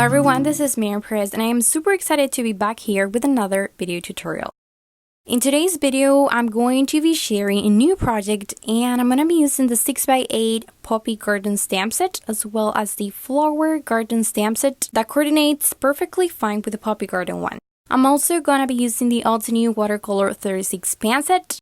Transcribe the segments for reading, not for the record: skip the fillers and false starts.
everyone, this is Miriam Perez and I am super excited to be back here with another video tutorial. In today's video, I'm going to be sharing a new project and I'm going to be using the 6x8 Poppy Garden stamp set as well as the Flower Garden stamp set that coordinates perfectly fine with the Poppy Garden one. I'm also going to be using the Altenew Watercolor 36 pan set,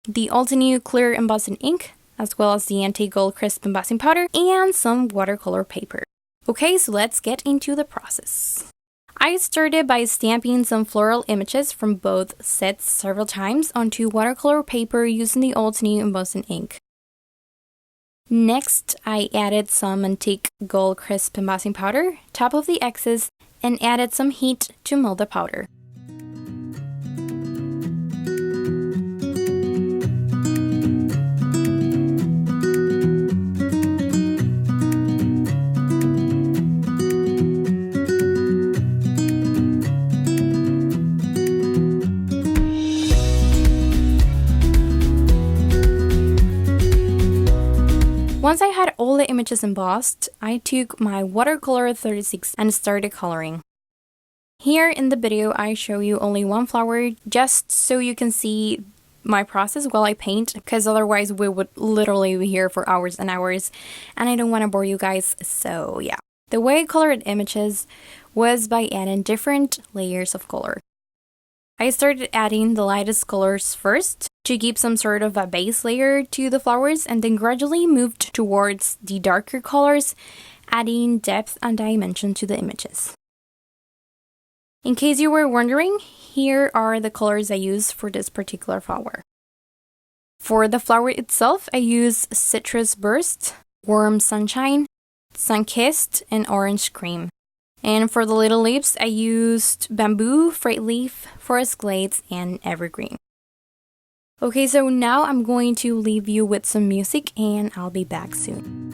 the Altenew Clear Embossing Ink, as well as the anti-gold crisp embossing powder, and some watercolor paper. Okay, so let's get into the process. I started by stamping some floral images from both sets several times onto watercolor paper using the Altenew embossing ink. Next, I added some antique gold crisp embossing powder, top of the excess, and added some heat to melt the powder. Once I had all the images embossed, I took my Watercolor 36 and started coloring. Here in the video, I show you only one flower just so you can see my process while I paint, because otherwise we would literally be here for hours and hours and I don't want to bore you guys, so yeah. The way I colored images was by adding different layers of color. I started adding the lightest colors first to give some sort of a base layer to the flowers and then gradually moved towards the darker colors, adding depth and dimension to the images. In case you were wondering, here are the colors I used for this particular flower. For the flower itself, I used Citrus Burst, Warm Sunshine, Sun-Kissed, and Orange Cream. And for the little leaves, I used Bamboo, Frayed Leaf, Forest Glades, and Evergreen. Okay, so now I'm going to leave you with some music and I'll be back soon.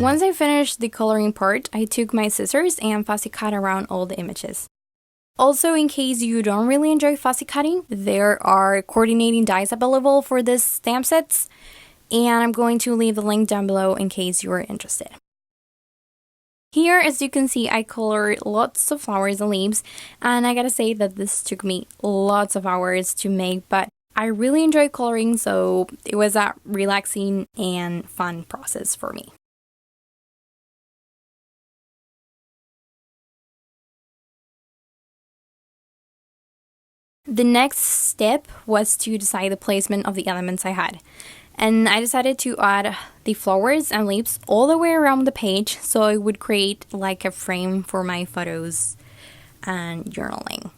Once I finished the coloring part, I took my scissors and fussy cut around all the images. Also, in case you don't really enjoy fussy cutting, there are coordinating dies available for this stamp sets, and I'm going to leave the link down below in case you are interested. Here, as you can see, I colored lots of flowers and leaves, and I gotta say that this took me lots of hours to make, but I really enjoy coloring, so it was a relaxing and fun process for me. The next step was to decide the placement of the elements I had. And I decided to add the flowers and leaves all the way around the page so it would create like a frame for my photos and journaling.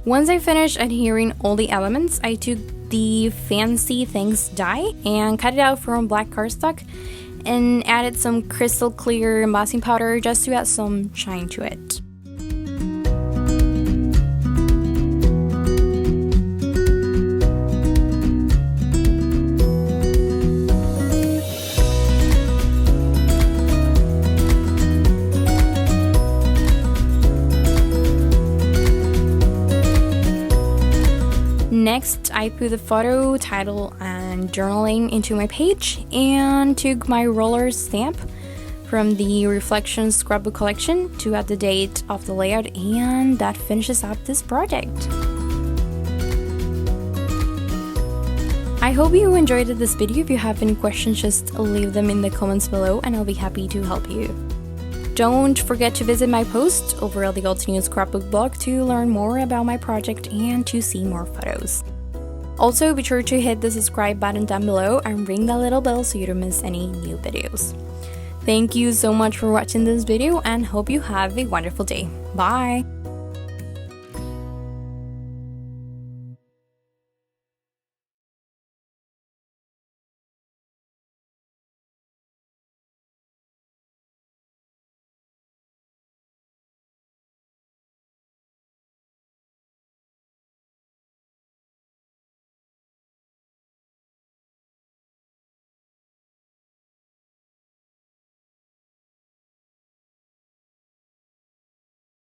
Once I finished adhering all the elements, I took the Fancy Things die and cut it out from black cardstock and added some crystal clear embossing powder just to add some shine to it. Next, I put the photo, title, and journaling into my page and took my roller stamp from the Reflections Scrapbook collection to add the date of the layout, and that finishes up this project. I hope you enjoyed this video. If you have any questions, just leave them in the comments below and I'll be happy to help you. Don't forget to visit my post over at the Altenew Scrapbook blog to learn more about my project and to see more photos. Also, be sure to hit the subscribe button down below and ring that little bell so you don't miss any new videos. Thank you so much for watching this video and hope you have a wonderful day. Bye!